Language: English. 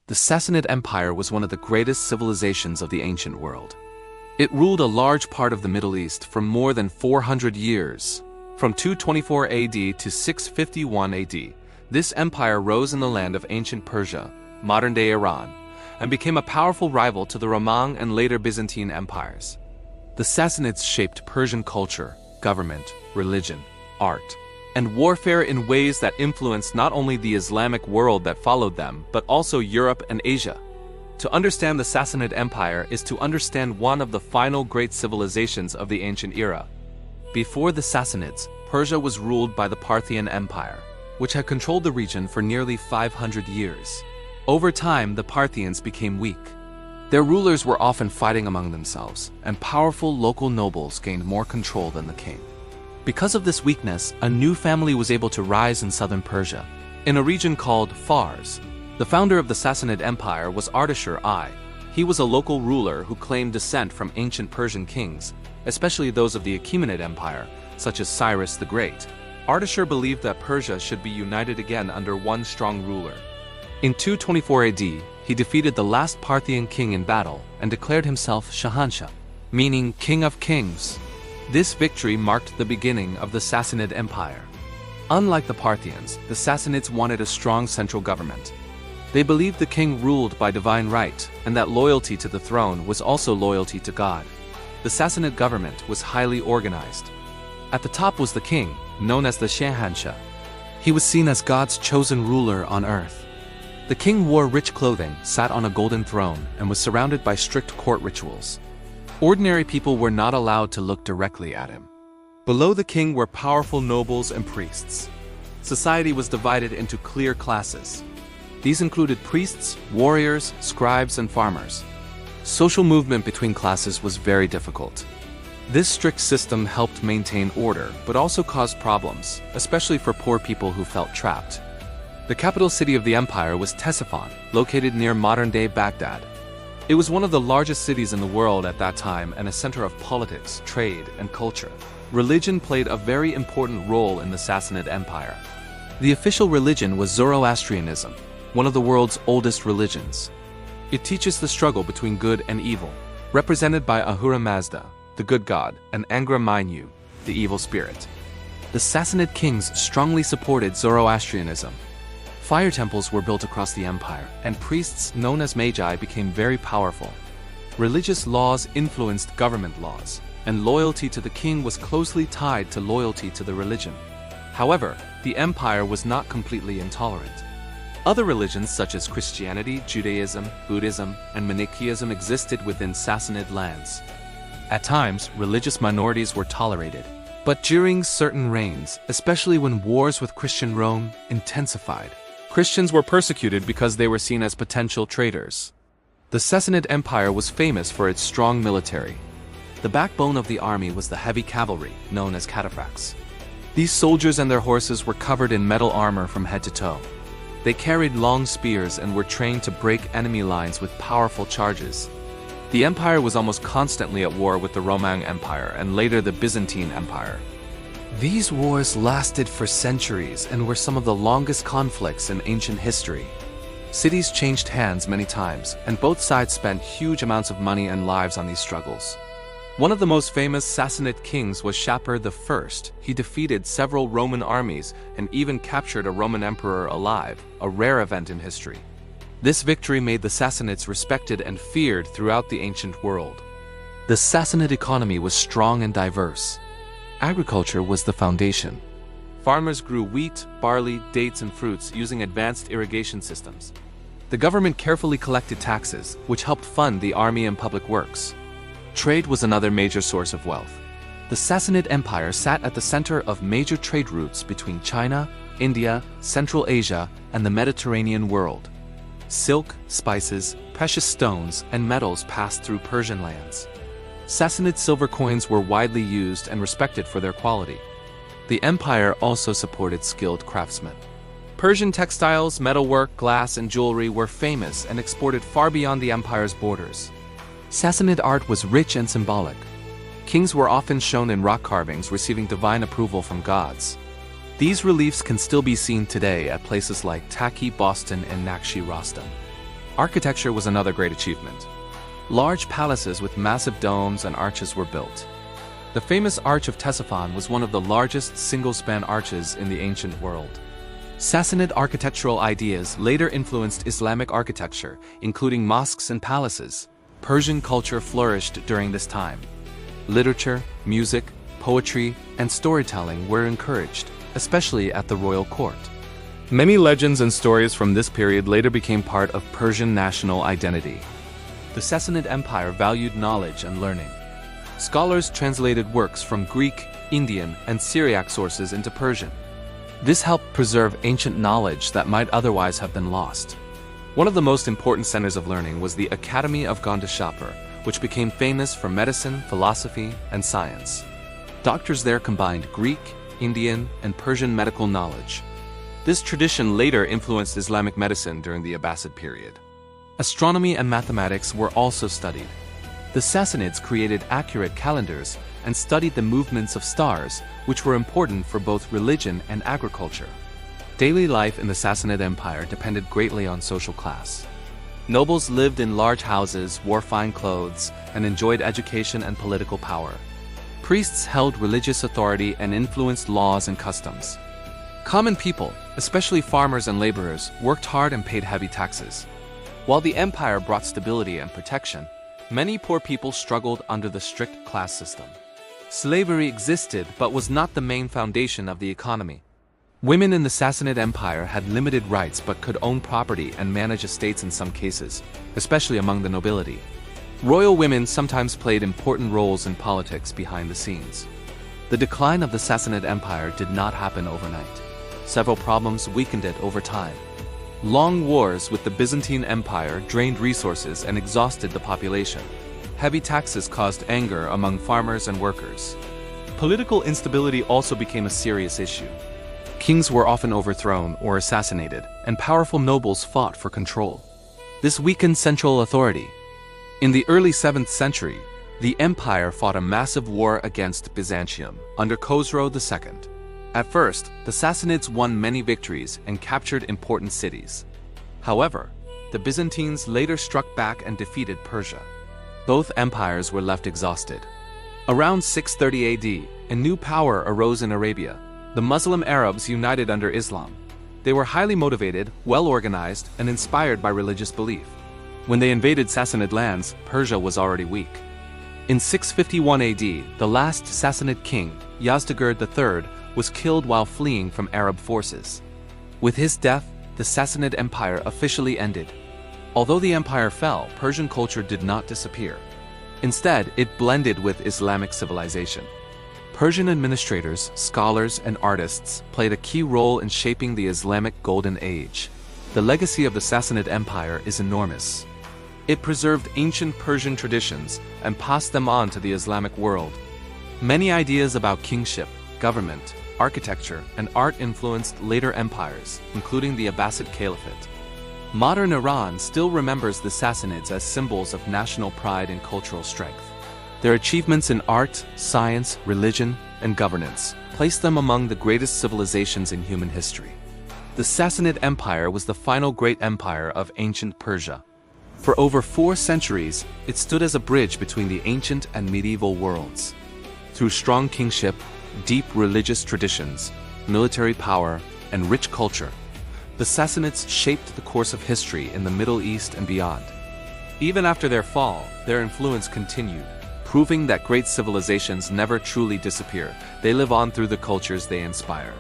The Sassanid Empire was one of the greatest civilizations of the ancient world. It ruled a large part of the Middle East for more than 400 years. From 224 AD to 651 AD, this empire rose in the land of ancient Persia, modern-day Iran, and became a powerful rival to the Roman and later Byzantine empires. The Sassanids shaped Persian culture, government, religion, art, and warfare in ways that influenced not only the Islamic world that followed them, but also Europe and Asia. To understand the Sassanid Empire is to understand one of the final great civilizations of the ancient era. Before the Sassanids, Persia was ruled by the Parthian Empire, which had controlled the region for nearly 500 years. Over time, the Parthians became weak. Their rulers were often fighting among themselves, and powerful local nobles gained more control than the king. Because of this weakness, a new family was able to rise in southern Persia, in a region called Fars. The founder of the Sassanid Empire was Ardashir I. He was a local ruler who claimed descent from ancient Persian kings, especially those of the Achaemenid Empire, such as Cyrus the Great. Ardashir believed that Persia should be united again under one strong ruler. In 224 AD, he defeated the last Parthian king in battle and declared himself Shahanshah, meaning King of Kings. This victory marked the beginning of the Sassanid Empire. Unlike the Parthians, the Sassanids wanted a strong central government. They believed the king ruled by divine right, and that loyalty to the throne was also loyalty to God. The Sassanid government was highly organized. At the top was the king, known as the Shahanshah. He was seen as God's chosen ruler on earth. The king wore rich clothing, sat on a golden throne, and was surrounded by strict court rituals. Ordinary people were not allowed to look directly at him. Below the king were powerful nobles and priests. Society was divided into clear classes. These included priests, warriors, scribes, and farmers. Social movement between classes was very difficult. This strict system helped maintain order, but also caused problems, especially for poor people who felt trapped. The capital city of the empire was Ctesiphon, located near modern-day Baghdad. It was one of the largest cities in the world at that time and a center of politics, trade, and culture. Religion played a very important role in the Sassanid Empire. The official religion was Zoroastrianism, one of the world's oldest religions. It teaches the struggle between good and evil, represented by Ahura Mazda, the good god, and Angra Mainyu, the evil spirit. The Sassanid kings strongly supported Zoroastrianism. Fire temples were built across the empire, and priests known as magi became very powerful. Religious laws influenced government laws, and loyalty to the king was closely tied to loyalty to the religion. However, the empire was not completely intolerant. Other religions such as Christianity, Judaism, Buddhism, and Manichaeism existed within Sassanid lands. At times, religious minorities were tolerated, but during certain reigns, especially when wars with Christian Rome intensified, Christians were persecuted because they were seen as potential traitors. The Sassanid Empire was famous for its strong military. The backbone of the army was the heavy cavalry, known as cataphracts. These soldiers and their horses were covered in metal armor from head to toe. They carried long spears and were trained to break enemy lines with powerful charges. The empire was almost constantly at war with the Roman Empire and later the Byzantine Empire. These wars lasted for centuries and were some of the longest conflicts in ancient history. Cities changed hands many times, and both sides spent huge amounts of money and lives on these struggles. One of the most famous Sassanid kings was Shapur I. He defeated several Roman armies and even captured a Roman emperor alive, a rare event in history. This victory made the Sassanids respected and feared throughout the ancient world. The Sassanid economy was strong and diverse. Agriculture was the foundation. Farmers grew wheat, barley, dates, and fruits using advanced irrigation systems. The government carefully collected taxes, which helped fund the army and public works. Trade was another major source of wealth. The Sassanid Empire sat at the center of major trade routes between China, India, Central Asia, and the Mediterranean world. Silk, spices, precious stones, and metals passed through Persian lands. Sassanid silver coins were widely used and respected for their quality. The empire also supported skilled craftsmen. Persian textiles, metalwork, glass, and jewelry were famous and exported far beyond the empire's borders. Sassanid art was rich and symbolic. Kings were often shown in rock carvings receiving divine approval from gods. These reliefs can still be seen today at places like Taki, Boston, and Nakshi Rostam. Architecture was another great achievement. Large palaces with massive domes and arches were built. The famous Arch of Ctesiphon was one of the largest single-span arches in the ancient world. Sassanid architectural ideas later influenced Islamic architecture, including mosques and palaces. Persian culture flourished during this time. Literature, music, poetry, and storytelling were encouraged, especially at the royal court. Many legends and stories from this period later became part of Persian national identity. The Sassanid Empire valued knowledge and learning. Scholars translated works from Greek, Indian, and Syriac sources into Persian. This helped preserve ancient knowledge that might otherwise have been lost. One of the most important centers of learning was the Academy of Gondeshapur, which became famous for medicine, philosophy, and science. Doctors there combined Greek, Indian, and Persian medical knowledge. This tradition later influenced Islamic medicine during the Abbasid period. Astronomy and mathematics were also studied. The Sassanids created accurate calendars and studied the movements of stars, which were important for both religion and agriculture. Daily life in the Sassanid Empire depended greatly on social class. Nobles lived in large houses, wore fine clothes, and enjoyed education and political power. Priests held religious authority and influenced laws and customs. Common people, especially farmers and laborers, worked hard and paid heavy taxes. While the empire brought stability and protection, many poor people struggled under the strict class system. Slavery existed but was not the main foundation of the economy. Women in the Sassanid Empire had limited rights but could own property and manage estates in some cases, especially among the nobility. Royal women sometimes played important roles in politics behind the scenes. The decline of the Sassanid Empire did not happen overnight. Several problems weakened it over time. Long wars with the Byzantine Empire drained resources and exhausted the population. Heavy taxes caused anger among farmers and workers. Political instability also became a serious issue. Kings were often overthrown or assassinated, and powerful nobles fought for control. This weakened central authority. In the early 7th century, the empire fought a massive war against Byzantium under Khosrow II. At first, the Sassanids won many victories and captured important cities. However, the Byzantines later struck back and defeated Persia. Both empires were left exhausted. Around 630 AD, a new power arose in Arabia. The Muslim Arabs united under Islam. They were highly motivated, well-organized, and inspired by religious belief. When they invaded Sassanid lands, Persia was already weak. In 651 AD, the last Sassanid king, Yazdegerd III, was killed while fleeing from Arab forces. With his death, the Sassanid Empire officially ended. Although the empire fell, Persian culture did not disappear. Instead, it blended with Islamic civilization. Persian administrators, scholars, and artists played a key role in shaping the Islamic Golden Age. The legacy of the Sassanid Empire is enormous. It preserved ancient Persian traditions and passed them on to the Islamic world. Many ideas about kingship, government, architecture, and art influenced later empires, including the Abbasid Caliphate. Modern Iran still remembers the Sassanids as symbols of national pride and cultural strength. Their achievements in art, science, religion, and governance place them among the greatest civilizations in human history. The Sassanid Empire was the final great empire of ancient Persia. For over 4 centuries, it stood as a bridge between the ancient and medieval worlds. Through strong kingship, deep religious traditions, military power, and rich culture, the Sassanids shaped the course of history in the Middle East and beyond. Even after their fall, their influence continued, proving that great civilizations never truly disappear. They live on through the cultures they inspire.